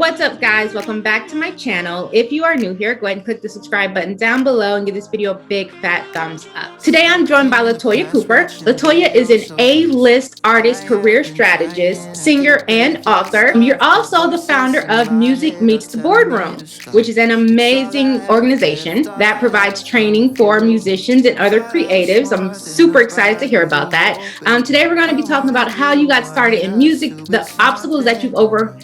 What's up, guys? Welcome back to my channel. If you are new here, go ahead and click the subscribe button down below and give this video a big fat thumbs up. Today I'm joined by LaToya Cooper. LaToya is an A-list artist, career strategist, singer, and author. You're also the founder of Meets the Boardroom, which is an amazing organization that provides training for musicians and other creatives. I'm super excited to hear about that. Today we're going to be talking about how you got started in music, the obstacles that you've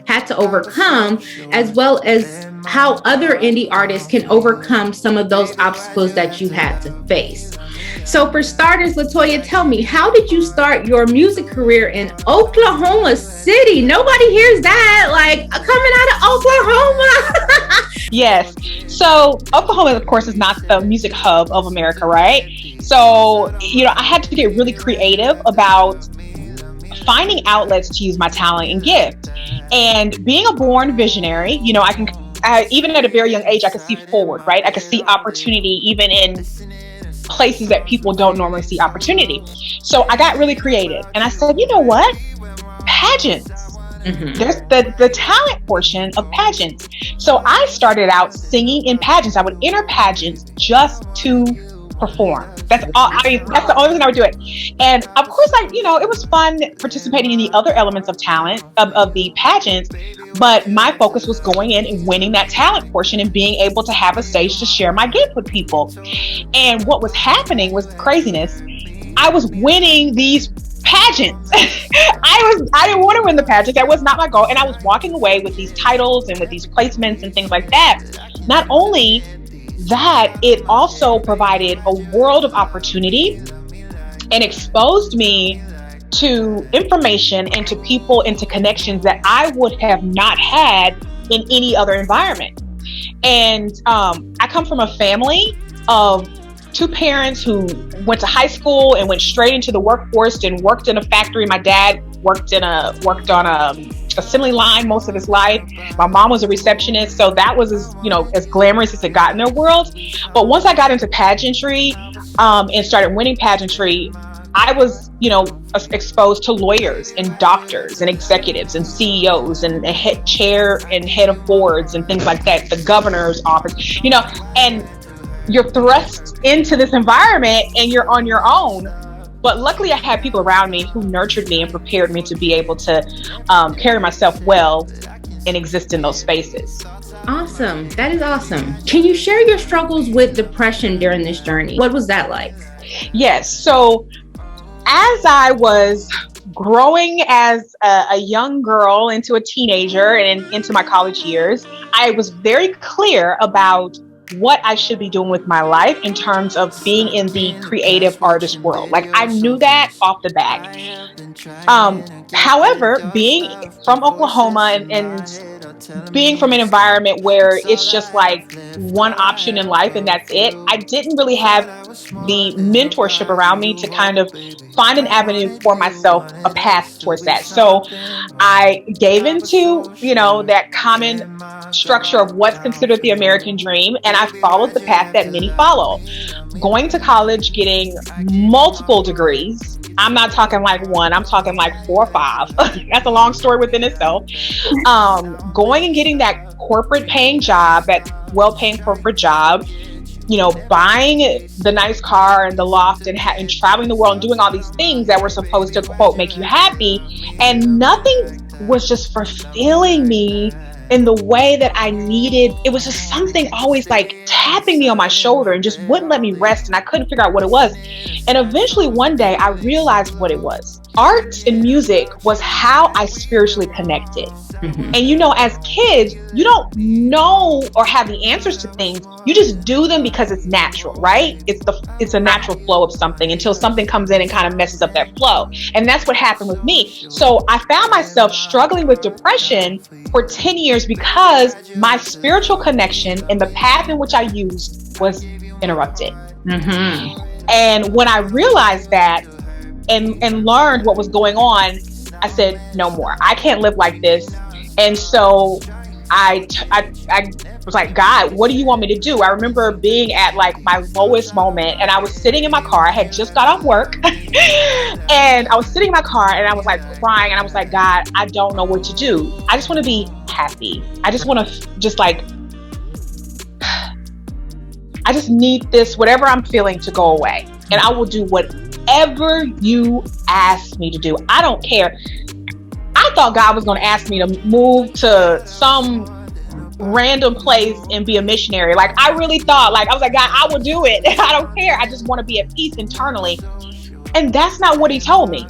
had to overcome, as well as how other indie artists can overcome some of those obstacles that you had to face. So for starters, LaToya, tell me, how did you start your music career in Oklahoma City? Nobody hears that, like, coming out of Oklahoma. Yes. So Oklahoma, of course, is not the music hub of America, right? So, I had to get really creative about finding outlets to use my talent and gift. And being a born visionary, even at a very young age, I could see forward, right? I could see opportunity even in places that people don't normally see opportunity. So I got really creative and I said, you know what? Pageants. Mm-hmm. There's the talent portion of pageants. So I started out singing in pageants. I would enter pageants just to perform. That's all. That's the only reason I would do it. And of course, it was fun participating in the other elements of talent of the pageants, but my focus was going in and winning that talent portion and being able to have a stage to share my gift with people. And what was happening was craziness. I was winning these pageants. I didn't want to win the pageant. That was not my goal. And I was walking away with these titles and with these placements and things like that. Not only that, it also provided a world of opportunity and exposed me to information and to people and to connections that I would have not had in any other environment. And I come from a family of two parents who went to high school and went straight into the workforce and worked in a factory. My dad worked on a assembly line most of his life. My mom was a receptionist, so that was as glamorous as it got in their world. But once I got into pageantry and started winning pageantry, I was exposed to lawyers and doctors and executives and CEOs and head of boards and things like that, the governor's office, and you're thrust into this environment and you're on your own. But luckily I had people around me who nurtured me and prepared me to be able to carry myself well and exist in those spaces. Awesome. That is awesome. Can you share your struggles with depression during this journey? What was that like? Yes. So as I was growing as a young girl into a teenager and into my college years, I was very clear about what I should be doing with my life in terms of being in the creative artist world. Like, I knew that off the bat. However, being from Oklahoma and being from an environment where it's just like one option in life and that's it, I didn't really have the mentorship around me to kind of find an avenue for myself, a path towards that. So I gave into, that common structure of what's considered the American dream, and I followed the path that many follow. Going to college, getting multiple degrees. I'm not talking like one, I'm talking like 4 or 5. That's a long story within itself. Going and getting that corporate paying job, that well-paying corporate job, buying the nice car and the loft and traveling the world and doing all these things that were supposed to, quote, make you happy. And nothing was just fulfilling me in the way that I needed. It was just something always like tapping me on my shoulder and just wouldn't let me rest. And I couldn't figure out what it was. And eventually one day I realized what it was. Art and music was how I spiritually connected. Mm-hmm. And as kids, you don't know or have the answers to things. You just do them because it's natural, right? It's a natural flow of something until something comes in and kind of messes up that flow. And that's what happened with me. So I found myself struggling with depression for 10 years because my spiritual connection and the path in which I used was interrupted. Mm-hmm. And when I realized that and learned what was going on, I said, no more. I can't live like this. And so I was like, God, what do you want me to do? I remember being at like my lowest moment and I was sitting in my car. I had just got off work and I was sitting in my car and I was like crying and I was like, God, I don't know what to do. I just want to be happy. I just want to I just need this, whatever I'm feeling, to go away. And I will do whatever you ask me to do. I don't care. I thought God was going to ask me to move to some random place and be a missionary. Like, I really thought, like, I was like, God, I will do it. I don't care. I just want to be at peace internally. And that's not what he told me.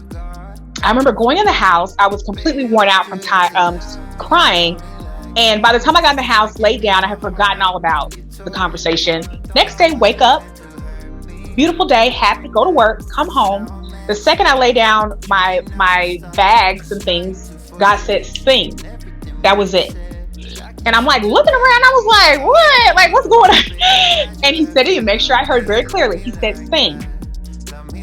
I remember going in the house. I was completely worn out from crying. And by the time I got in the house, laid down, I had forgotten all about the conversation. Next day, wake up, beautiful day, happy, go to work, come home. The second I lay down my bags and things, God said, sing. That was it. And I'm like looking around, I was like, what? Like, what's going on? And he said, make sure I heard very clearly. He said, sing.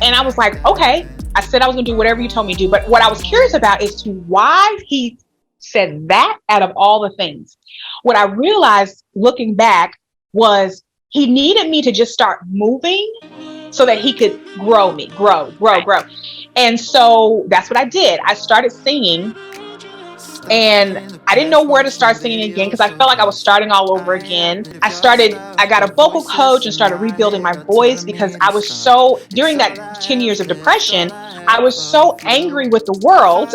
And I was like, okay. I said I was gonna do whatever you told me to do. But what I was curious about is to why he said that out of all the things. What I realized looking back was he needed me to just start moving so that he could grow me, grow. And so that's what I did. I started singing, and I didn't know where to start singing again because I felt like I was starting all over again. I got a vocal coach and started rebuilding my voice because I was during that 10 years of depression, I was so angry with the world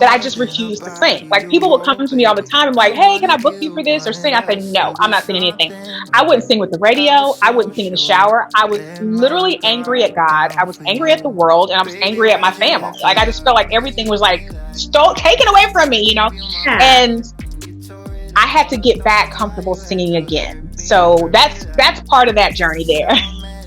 that I just refused to sing. Like, people would come to me all the time and like, hey, can I book you for this or sing? I said, no, I'm not singing anything. I wouldn't sing with the radio. I wouldn't sing in the shower. I was literally angry at God. I was angry at the world, and I was angry at my family. Like, I just felt like everything was like taken away from me, Yeah. And I had to get back comfortable singing again. So that's part of that journey there.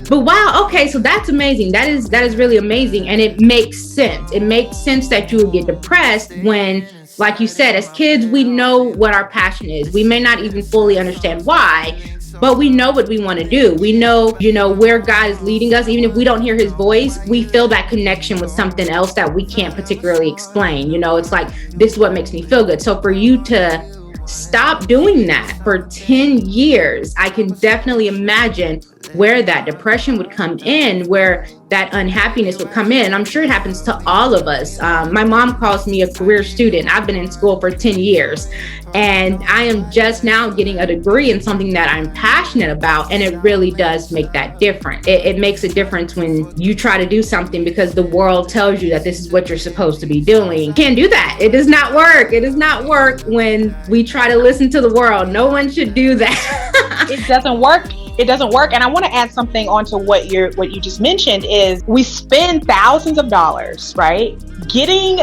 But wow, okay, so that's amazing. That is really amazing, and it makes sense. It makes sense that you would get depressed when, like you said, as kids, we know what our passion is. We may not even fully understand why, but we know what we want to do. We know, where God is leading us. Even if we don't hear his voice, we feel that connection with something else that we can't particularly explain. It's like, this is what makes me feel good. So for you to stop doing that for 10 years, I can definitely imagine where that depression would come in, where that unhappiness would come in. I'm sure it happens to all of us. My mom calls me a career student. I've been in school for 10 years, and I am just now getting a degree in something that I'm passionate about. And it really does make that difference. It makes a difference when you try to do something because the world tells you that this is what you're supposed to be doing. You can't do that. It does not work. It does not work when we try to listen to the world. No one should do that. It doesn't work. It doesn't work. And I want to add something onto what you just mentioned is we spend thousands of dollars, right? Getting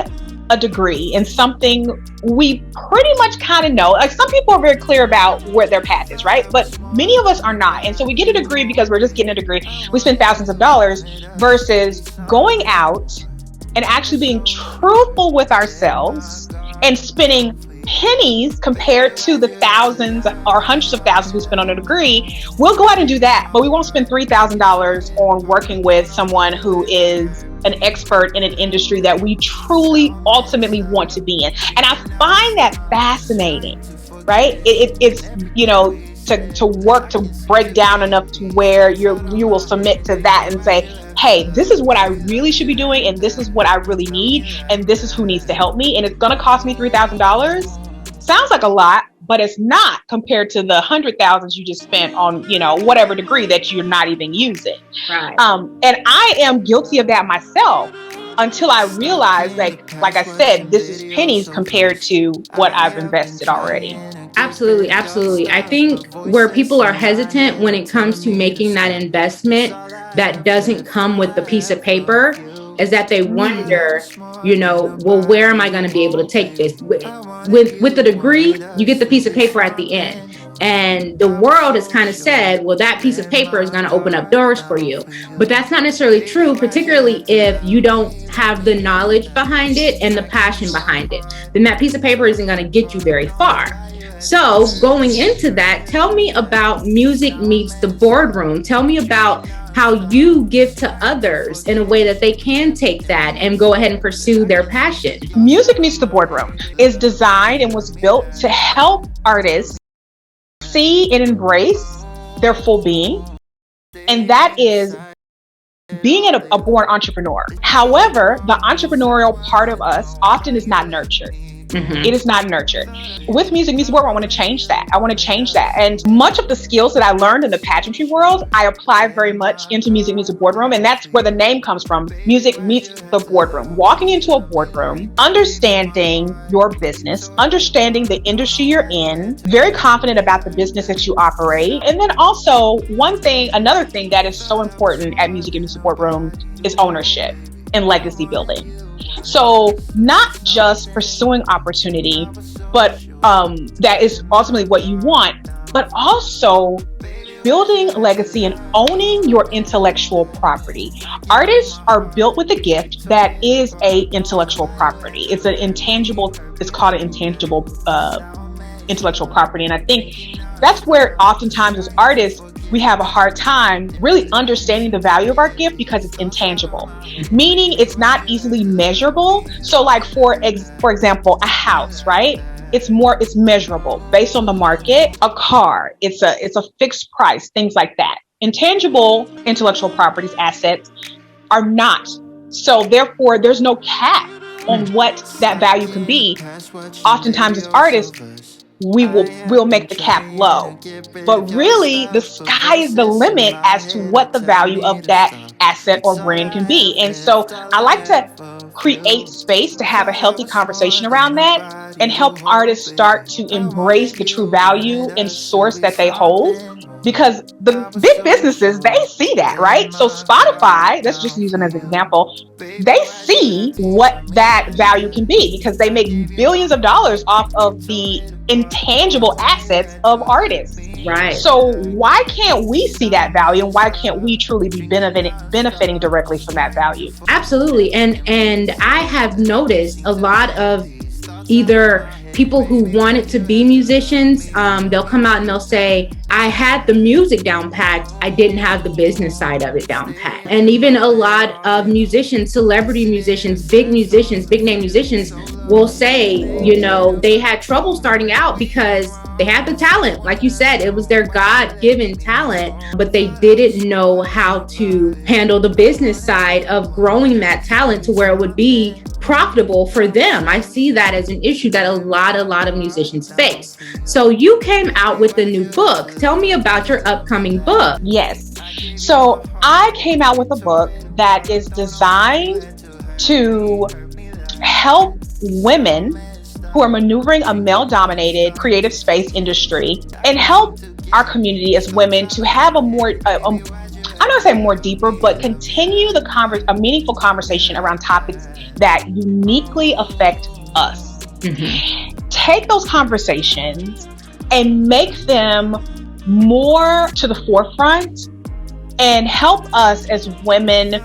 a degree in something we pretty much kind of know. Like, some people are very clear about where their path is, right? But many of us are not. And so we get a degree because we're just getting a degree. We spend thousands of dollars versus going out and actually being truthful with ourselves and spending pennies compared to the thousands or hundreds of thousands we spend on a degree. We'll go out and do that, but we won't spend $3,000 on working with someone who is an expert in an industry that we truly ultimately want to be in. And I find that fascinating, right? It's to work to break down enough to where you will submit to that and say, hey, this is what I really should be doing, and this is what I really need, and this is who needs to help me, and it's going to cost me $3,000. Sounds like a lot, but it's not compared to the $100,000 you just spent on, whatever degree that you're not even using. Right. And I am guilty of that myself until I realized, like I said, this is pennies compared to what I've invested already. Absolutely. Absolutely. I think where people are hesitant when it comes to making that investment that doesn't come with the piece of paper is that they wonder, well, where am I going to be able to take this? With the degree, you get the piece of paper at the end. And the world has kind of said, well, that piece of paper is going to open up doors for you. But that's not necessarily true, particularly if you don't have the knowledge behind it and the passion behind it. Then that piece of paper isn't going to get you very far. So going into that, tell me about Music Meets the Boardroom. Tell me about how you give to others in a way that they can take that and go ahead and pursue their passion. Music Meets the Boardroom is designed and was built to help artists see and embrace their full being. And that is being a born entrepreneur. However, the entrepreneurial part of us often is not nurtured. It is not nurtured. With Music Boardroom, I want to change that. And much of the skills that I learned in the pageantry world, I apply very much into Music Boardroom. And that's where the name comes from. Music Meets the Boardroom. Walking into a boardroom, understanding your business, understanding the industry you're in, very confident about the business that you operate. And then also another thing that is so important at Music Boardroom is ownership and legacy building. So not just pursuing opportunity, but that is ultimately what you want, but also building legacy and owning your intellectual property. Artists are built with a gift that is a intellectual property. It's called an intangible intellectual property. And I think that's where oftentimes as artists, we have a hard time really understanding the value of our gift because it's intangible, meaning it's not easily measurable. So like for example, a house, right? It's measurable based on the market. A car, it's a fixed price, things like that. Intangible intellectual properties, assets are not. So therefore there's no cap on what that value can be. Oftentimes as artists, we'll make the cap low, but really the sky is the limit as to what the value of that asset or brand can be. And so I like to create space to have a healthy conversation around that and help artists start to embrace the true value and source that they hold. Because the big businesses, they see that, right? So Spotify, let's just use them as an example, they see what that value can be because they make billions of dollars off of the intangible assets of artists. Right. So why can't we see that value, and why can't we truly be benefiting directly from that value? Absolutely. And I have noticed a lot of either people who wanted to be musicians, they'll come out and they'll say, I had the music down packed, I didn't have the business side of it down packed. And even a lot of musicians, celebrity musicians, big name musicians will say, they had trouble starting out because they had the talent. Like you said, it was their God-given talent, but they didn't know how to handle the business side of growing that talent to where it would be profitable for them. I see that as an issue that a lot of musicians face. So you came out with a new book. Tell me about your upcoming book. Yes. So I came out with a book that is designed to help women who are maneuvering a male-dominated creative space industry and help our community as women to have a more, I'm not gonna say more deeper, but continue a meaningful conversation around topics that uniquely affect us. Mm-hmm. Take those conversations and make them more to the forefront and help us as women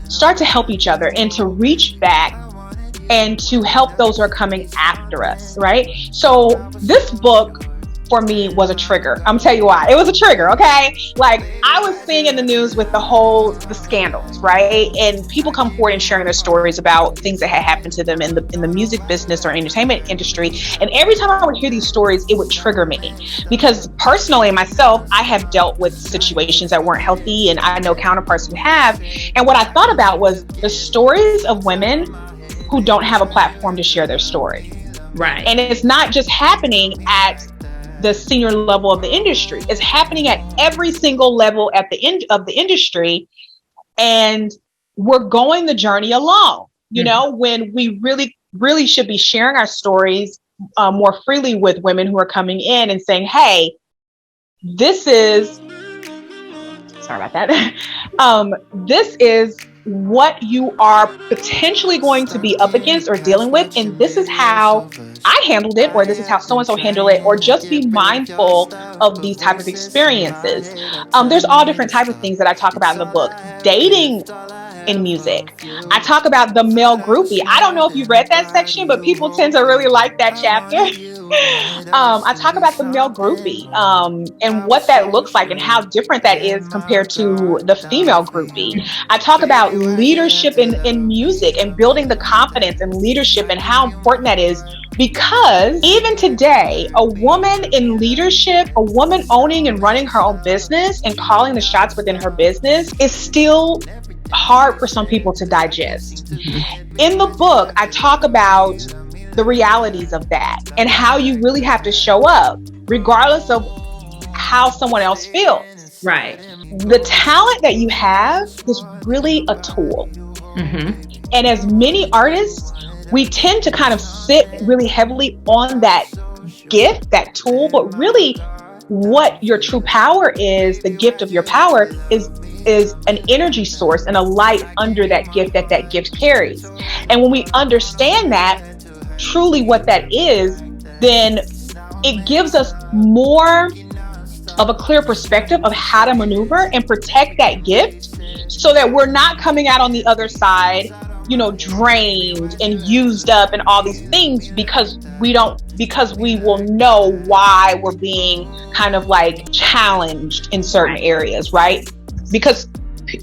start to help each other and to reach back and to help those who are coming after us, right? So this book for me was a trigger. I'm gonna tell you why. It was a trigger, okay? Like I was seeing in the news with the scandals, right? And people come forward and sharing their stories about things that had happened to them in the music business or entertainment industry. And every time I would hear these stories, it would trigger me because personally myself, I have dealt with situations that weren't healthy, and I know counterparts who have. And what I thought about was the stories of women who don't have a platform to share their story. Right. And it's not just happening at the senior level of the industry. It's happening at every single level at the end of the industry. And we're going the journey alone, when we really should be sharing our stories more freely with women who are coming in and saying, hey, this is, sorry about that. This is what you are potentially going to be up against or dealing with, and this is how I handled it, or this is how so-and-so handled it, or just be mindful of these type of experiences. There's all different type of things that I talk about in the book. Dating in music. I talk about the male groupie. I don't know if you read that section, but people tend to really like that chapter. I talk about the male groupie and what that looks like and how different that is compared to the female groupie. I talk about leadership in music and building the confidence and leadership and how important that is, because even today, a woman in leadership, a woman owning and running her own business and calling the shots within her business is still hard for some people to digest. Mm-hmm. In the book, I talk about the realities of that and how you really have to show up regardless of how someone else feels. Right. The talent that you have is really a tool. Mm-hmm. And as many artists, we tend to kind of sit really heavily on that gift, that tool, but really what your true power is, the gift of your power is an energy source and a light under that gift that gift carries. And when we understand that, truly what that is, then it gives us more of a clear perspective of how to maneuver and protect that gift so that we're not coming out on the other side, drained and used up and all these things because we will know why we're being kind of like challenged in certain areas, right? Because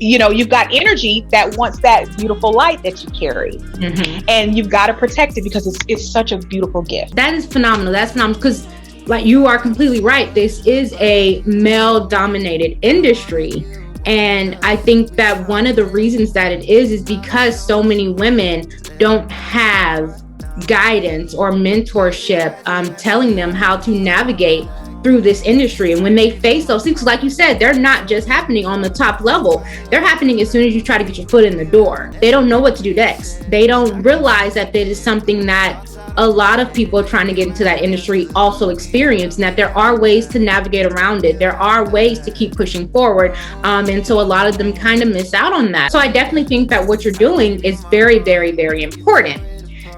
you've got energy that wants that beautiful light that you carry, mm-hmm. and you've got to protect it because it's such a beautiful gift. That is phenomenal. That's phenomenal because, like, you are completely right. This is a male-dominated industry. And I think that one of the reasons that it is because so many women don't have guidance or mentorship telling them how to navigate through this industry. And when they face those things, like you said, they're not just happening on the top level. They're happening as soon as you try to get your foot in the door. They don't know what to do next. They don't realize that that is something that a lot of people trying to get into that industry also experience, and that there are ways to navigate around it. There are ways to keep pushing forward. And so a lot of them kind of miss out on that. So I definitely think that what you're doing is very, very, very important.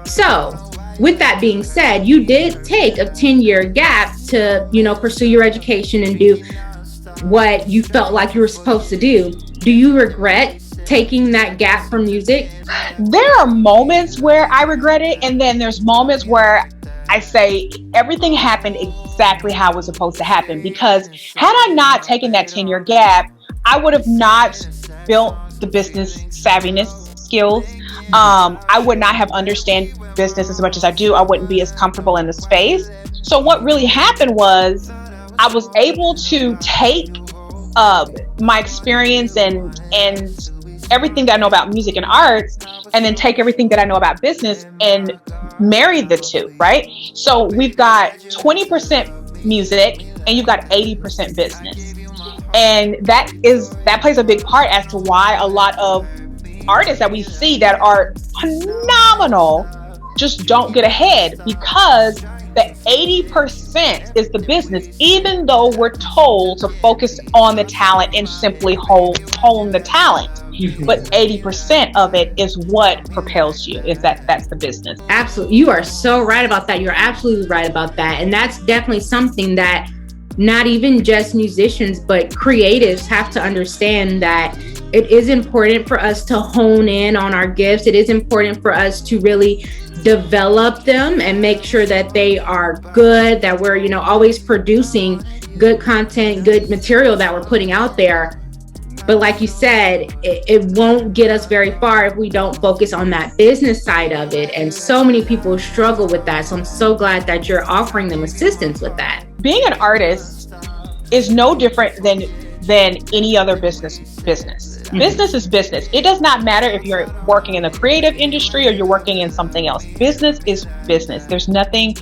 So with that being said, you did take a 10-year gap to, pursue your education and do what you felt like you were supposed to do. Do you regret taking that gap from music? There are moments where I regret it, and then there's moments where I say everything happened exactly how it was supposed to happen, because had I not taken that 10-year gap, I would have not built the business savviness skills. I would not have understand business as much as I do. I wouldn't be as comfortable in the space. So what really happened was I was able to take my experience and everything that I know about music and arts, and then take everything that I know about business and marry the two, right? So we've got 20% music and you've got 80% business. And that plays a big part as to why a lot of artists that we see that are phenomenal just don't get ahead, because the 80% is the business, even though we're told to focus on the talent and simply hone the talent. Mm-hmm. But 80% of it is what propels you, that's the business. Absolutely. You are so right about that. You're absolutely right about that. And that's definitely something that not even just musicians, but creatives have to understand, that it is important for us to hone in on our gifts. It is important for us to really develop them and make sure that they are good, that we're, always producing good content, good material that we're putting out there. But like you said, it won't get us very far if we don't focus on that business side of it. And so many people struggle with that. So I'm so glad that you're offering them assistance with that. Being an artist is no different than any other business. Mm-hmm. Business is business. It does not matter if you're working in the creative industry or you're working in something else. Business is business. There's nothing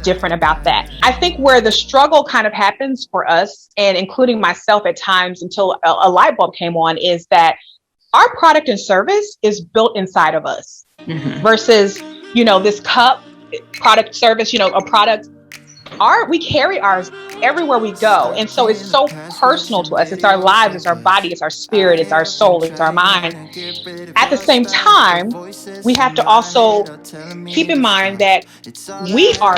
different about that. I think where the struggle kind of happens for us, and including myself at times until a light bulb came on, is that our product and service is built inside of us. Mm-hmm. Versus, this cup, product, service, a product. We carry ours everywhere we go. And so it's so personal to us. It's our lives, it's our body, it's our spirit, it's our soul, it's our mind. At the same time, we have to also keep in mind that we are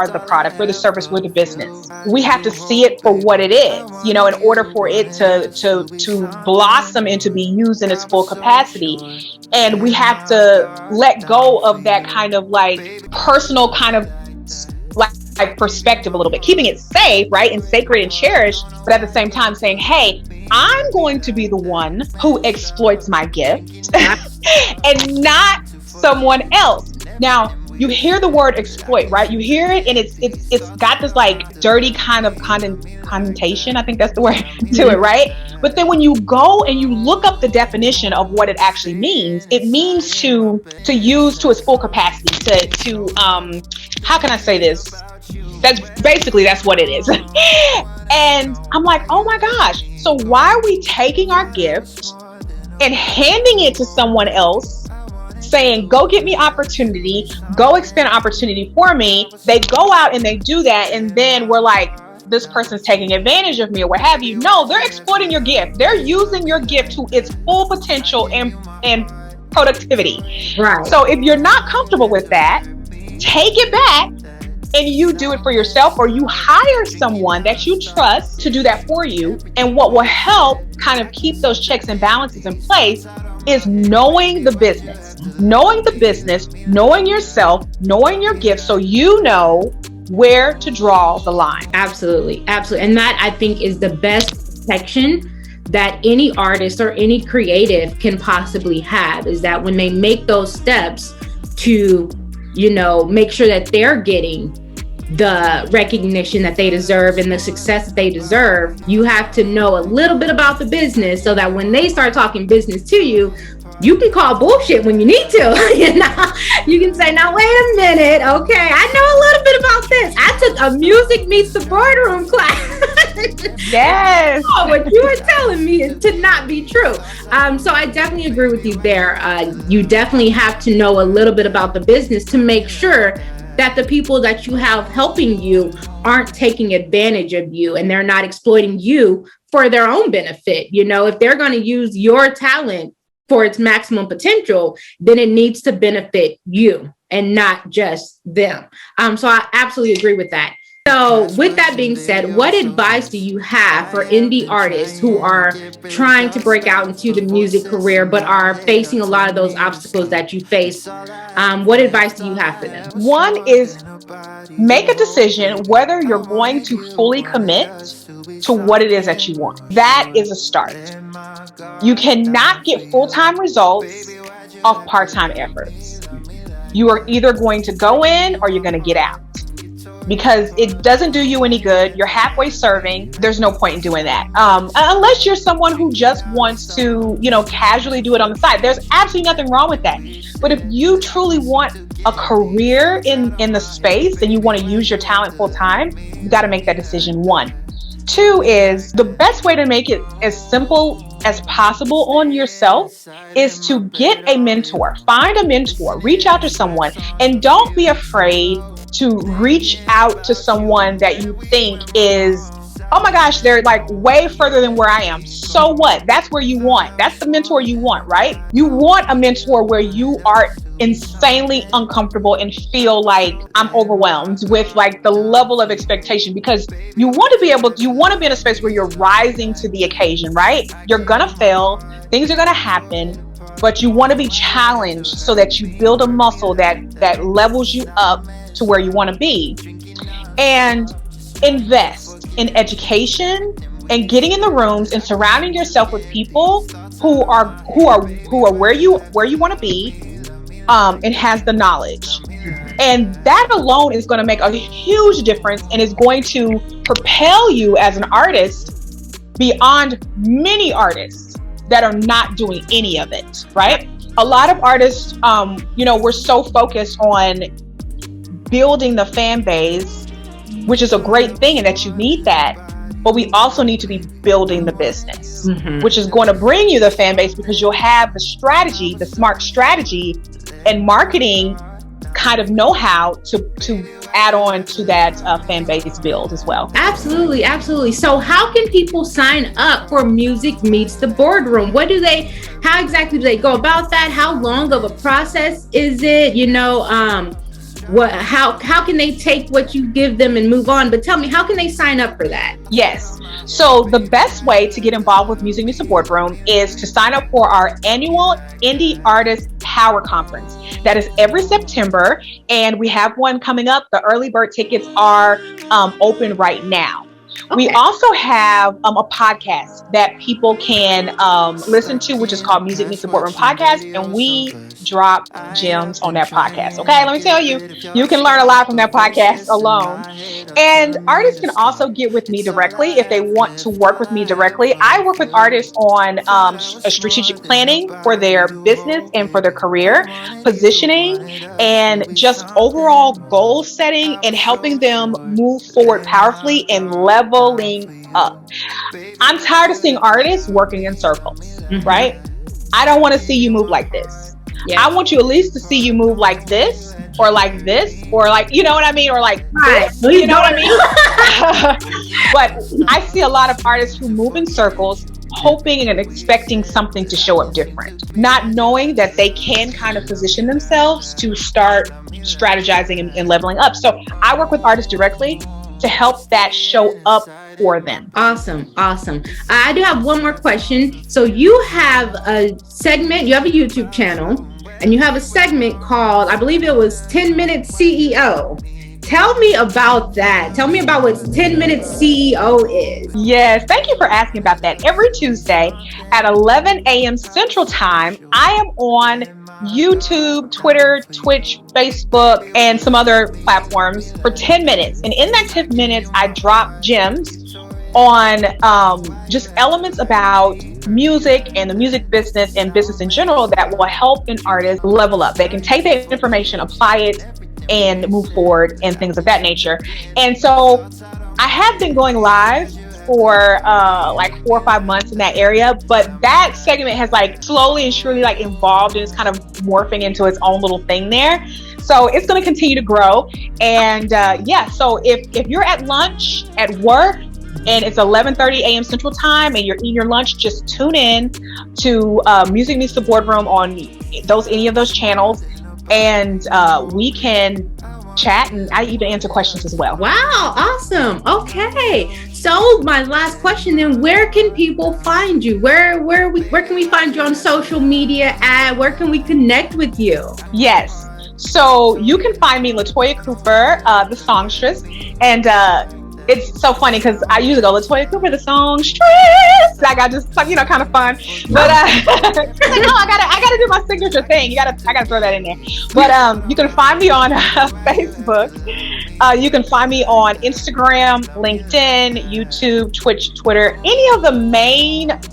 the product, we're the service, we're the business. We have to see it for what it is, in order for it to blossom and to be used in its full capacity. And we have to let go of that kind of like personal kind of like perspective a little bit, keeping it safe, right, and sacred and cherished, but at the same time saying, hey, I'm going to be the one who exploits my gift and not someone else. Now, you hear the word exploit, right? You hear it, and it's got this like dirty kind of connotation. I think that's the word to it, right? But then when you go and you look up the definition of what it actually means, it means to use to its full capacity. To how can I say this? That's what it is. And I'm like, oh my gosh. So why are we taking our gift and handing it to someone else, saying, go get me opportunity, go expand opportunity for me? They go out and they do that. And then we're like, this person's taking advantage of me or what have you. No, they're exploiting your gift. They're using your gift to its full potential and productivity. Right. So if you're not comfortable with that, take it back and you do it for yourself, or you hire someone that you trust to do that for you. And what will help kind of keep those checks and balances in place is knowing the business, knowing yourself, knowing your gifts, so you know where to draw the line. Absolutely. And that, I think, is the best protection that any artist or any creative can possibly have, is that when they make those steps to, make sure that they're getting the recognition that they deserve and the success that they deserve, you have to know a little bit about the business so that when they start talking business to you, you can call bullshit when you need to. You can say, now wait a minute, okay, I know a little bit about this. I took a music meets the boardroom class. Yes. What you were telling me is to not be true. So I definitely agree with you there. You definitely have to know a little bit about the business to make sure that the people that you have helping you aren't taking advantage of you and they're not exploiting you for their own benefit. If they're going to use your talent for its maximum potential, then it needs to benefit you and not just them. So I absolutely agree with that. So with that being said, what advice do you have for indie artists who are trying to break out into the music career, but are facing a lot of those obstacles that you face? What advice do you have for them? One is make a decision whether you're going to fully commit to what it is that you want. That is a start. You cannot get full-time results off part-time efforts. You are either going to go in or you're going to get out, because it doesn't do you any good. You're halfway serving. There's no point in doing that. Unless you're someone who just wants to, casually do it on the side. There's absolutely nothing wrong with that. But if you truly want a career in the space and you want to use your talent full time, you got to make that decision. 1. 2 is the best way to make it as simple as possible on yourself is to get a mentor. Find a mentor, reach out to someone, and don't be afraid to reach out to someone that you think is, oh my gosh, they're like way further than where I am. So what? That's where you want. That's the mentor you want, right? You want a mentor where you are insanely uncomfortable and feel like I'm overwhelmed with like the level of expectation, because you want to be in a space where you're rising to the occasion, right? You're gonna fail, things are gonna happen, but you want to be challenged so that you build a muscle that levels you up to where you want to be. And invest in education and getting in the rooms and surrounding yourself with people who are where you want to be, and has the knowledge. And that alone is going to make a huge difference and is going to propel you as an artist beyond many artists that are not doing any of it, right? A lot of artists, we're so focused on building the fan base, which is a great thing and that you need that. But we also need to be building the business, which is going to bring you the fan base, because you'll have the strategy, the smart strategy and marketing kind of know-how to add on to that fan base build as well. Absolutely. So how can people sign up for Music Meets the Boardroom? How exactly do they go about that? How long of a process is it? How can they take what you give them and move on? But tell me, how can they sign up for that? Yes. So the best way to get involved with Music Meets the Boardroom is to sign up for our annual Indie Artist Power Conference. That is every September, and we have one coming up. The early bird tickets are open right now. Okay. We also have a podcast that people can listen to, which is called Music Meets the Boardroom Podcast, and we drop gems on that podcast. Okay, let me tell you, you can learn a lot from that podcast alone. And artists can also get with me directly if they want to work with me directly. I work with artists on a strategic planning for their business and for their career, positioning, and just overall goal setting and helping them move forward powerfully and leveling up. I'm tired of seeing artists working in circles, right? I don't want to see you move like this. Yeah. I want you at least to see you move like this, or like this, or like, you know what I mean? Or like this, you know what I mean? But I see a lot of artists who move in circles, hoping and expecting something to show up different, not knowing that they can kind of position themselves to start strategizing and leveling up. So I work with artists directly to help that show up for them. Awesome. I do have one more question. So you have a segment, you have a YouTube channel, and you have a segment called, I believe it was 10 Minute CEO. Tell me about that. Tell me about what 10 Minute CEO is. Yes, thank you for asking about that. Every Tuesday at 11 a.m. Central Time, I am on YouTube, Twitter, Twitch, Facebook, and some other platforms for 10 minutes. And in that 10 minutes, I drop gems on just elements about music and the music business and business in general that will help an artist level up. They can take that information, apply it, and move forward and things of that nature. And so I have been going live for like 4 or 5 months in that area, but that segment has like slowly and surely like evolved and it's kind of morphing into its own little thing there. So it's going to continue to grow. And so if you're at lunch at work and it's 11:30 a.m. Central Time and you're eating your lunch, just tune in to Music Meets the Boardroom on any of those channels, and we can chat, and I even answer questions as well. Wow, awesome. Okay, so my last question then: where can people find you? Where can we find you on social media? Where can we connect with you? Yes, so you can find me LaToya Cooper, the songstress, and it's so funny because I usually go LaToya Cooper, the songstress. Like I just, kind of fun. But like, no, I gotta do my signature thing. I gotta throw that in there. But you can find me on Facebook. You can find me on Instagram, LinkedIn, YouTube, Twitch, Twitter, any of the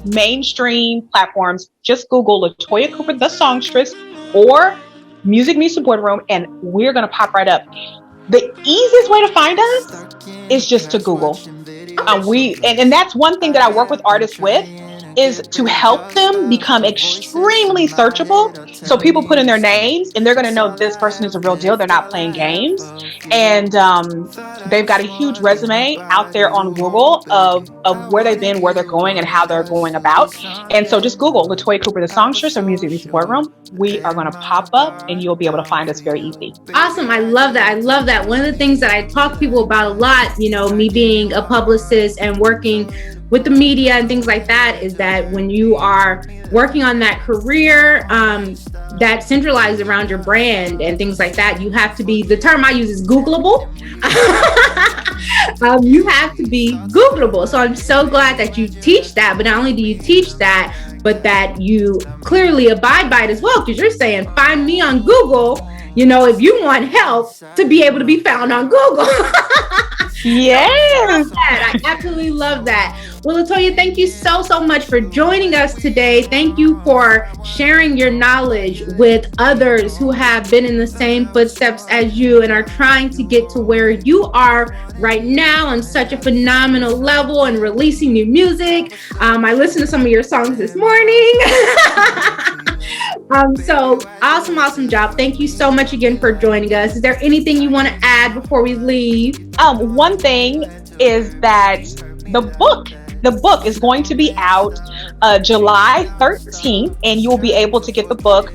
mainstream platforms. Just Google LaToya Cooper, the songstress, or Music Meets the Boardroom, and we're gonna pop right up. The easiest way to find us is just to Google. And that's one thing that I work with artists with, is to help them become extremely searchable. So people put in their names and they're going to know this person is a real deal. They're not playing games. And they've got a huge resume out there on Google of where they've been, where they're going, and how they're going about. And so just Google LaToya Cooper, the songstress, or Music Meets the Boardroom. We are going to pop up and you'll be able to find us very easy. Awesome. I love that. One of the things that I talk to people about a lot, me being a publicist and working with the media and things like that, is that when you are working on that career that centralized around your brand and things like that, you have to be, the term I use is Googleable. You have to be Googleable. So I'm so glad that you teach that, but not only do you teach that, but that you clearly abide by it as well, because you're saying, find me on Google, if you want help to be able to be found on Google. Yes. I absolutely love that. Well, LaToya, thank you so much for joining us today. Thank you for sharing your knowledge with others who have been in the same footsteps as you and are trying to get to where you are right now on such a phenomenal level and releasing new music. I listened to some of your songs this morning. So awesome job. Thank you so much again for joining us. Is there anything you want to add before we leave? One thing is that the book is going to be out July 13th, and you'll be able to get the book,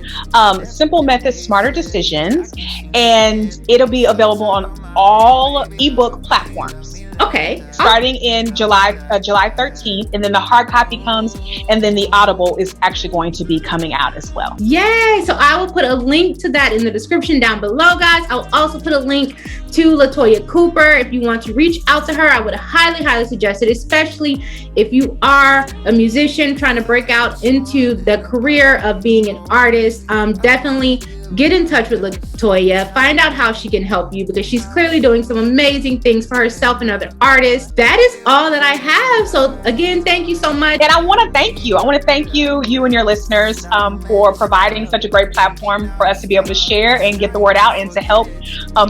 Simple Methods, Smarter Decisions, and it'll be available on all ebook platforms. Okay. Starting in July 13th, and then the hard copy comes, and then the Audible is actually going to be coming out as well. Yay! So I will put a link to that in the description down below, guys. I'll also put a link to LaToya Cooper. If you want to reach out to her, I would highly, highly suggest it, especially if you are a musician trying to break out into the career of being an artist. Definitely get in touch with LaToya, find out how she can help you, because she's clearly doing some amazing things for herself and other artists. That is all that I have. So again, thank you so much. And I want to thank you. I want to thank you and your listeners for providing such a great platform for us to be able to share and get the word out and to help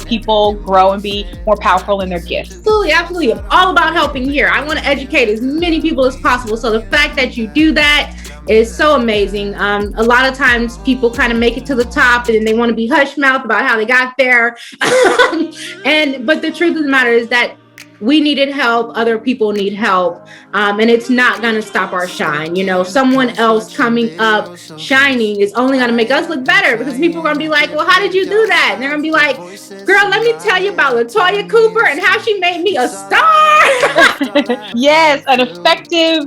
people grow and be more powerful in their gifts. Absolutely, absolutely. I'm all about helping here. I want to educate as many people as possible. So the fact that you do that is so amazing. A lot of times people kind of make it to the top and they want to be hush mouth about how they got there. But the truth of the matter is that we needed help. Other people need help. And it's not going to stop our shine. You know, someone else coming up shining is only going to make us look better, because people are going to be like, well, how did you do that? And they're going to be like, girl, let me tell you about LaToya Cooper and how she made me a star. Yes, an effective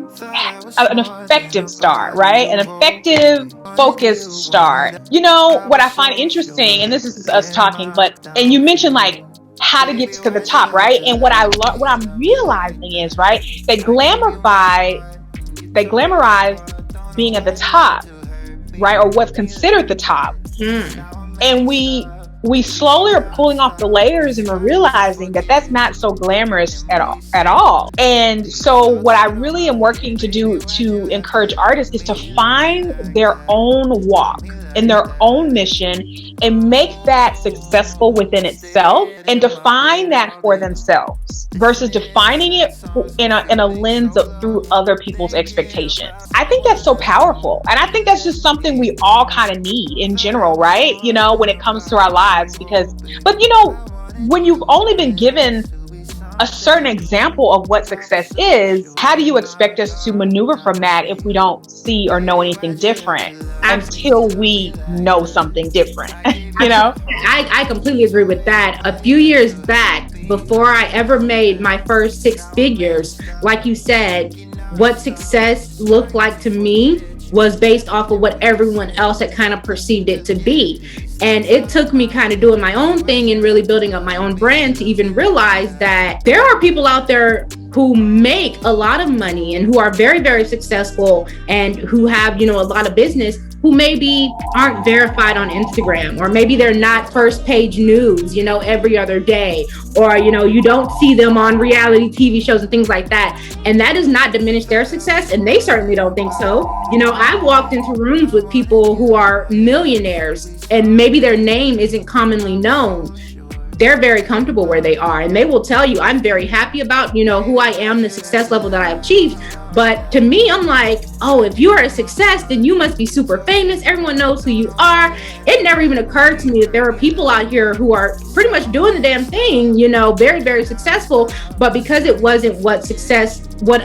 star, right? An effective, focused star. You know, what I find interesting, and this is us talking, and you mentioned like how to get to the top, right? And what I'm realizing is, right, they glamorize being at the top, right, or what's considered the top. And we slowly are pulling off the layers, and we're realizing that that's not so glamorous at all. And so what I really am working to do to encourage artists is to find their own walk and their own mission and make that successful within itself and define that for themselves versus defining it in a lens through other people's expectations. I think that's so powerful. And I think that's just something we all kind of need in general, right? You know, when it comes to our lives, but you know, when you've only been given a certain example of what success is, how do you expect us to maneuver from that if we don't see or know anything different until we know something different? You know? I completely agree with that. A few years back, before I ever made my first 6 figures, like you said, what success looked like to me was based off of what everyone else had kind of perceived it to be. And it took me kind of doing my own thing and really building up my own brand to even realize that there are people out there who make a lot of money and who are very, very successful and who have, you know, a lot of business, who maybe aren't verified on Instagram, or maybe they're not first page news, you know, every other day, or, you know, you don't see them on reality TV shows and things like that. And that does not diminish their success, and they certainly don't think so. You know, I've walked into rooms with people who are millionaires and maybe their name isn't commonly known. They're very comfortable where they are, and they will tell you, I'm very happy about, you know, who I am, the success level that I achieved. But to me, I'm like, oh, if you are a success, then you must be super famous. Everyone knows who you are. It never even occurred to me that there are people out here who are pretty much doing the damn thing, you know, very, very successful. But because it wasn't what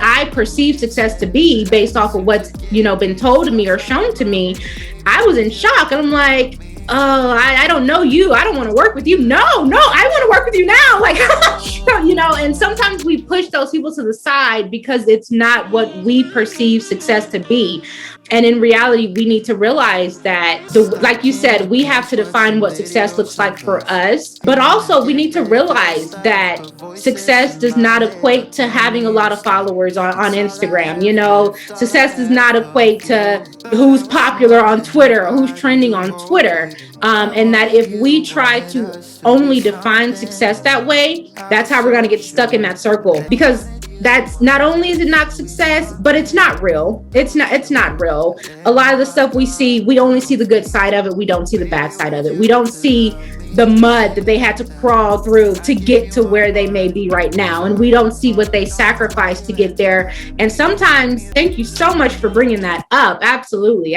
I perceived success to be based off of what's, you know, been told to me or shown to me, I was in shock. And I'm like, oh, I don't know you. I don't want to work with you. No, I want to work with you now. Like, you know, and sometimes we push those people to the side because it's not what we perceive success to be. And in reality, we need to realize that, like you said, we have to define what success looks like for us. But also, we need to realize that success does not equate to having a lot of followers on Instagram. You know, success does not equate to who's popular on Twitter or who's trending on Twitter. And that if we try to only define success that way, that's how we're going to get stuck in that circle. Because that's not only is it not success, but it's not real. It's not real. A lot of the stuff we see, we only see the good side of it. We don't see the bad side of it. We don't see the mud that they had to crawl through to get to where they may be right now. And we don't see what they sacrificed to get there. And sometimes, thank you so much for bringing that up. Absolutely.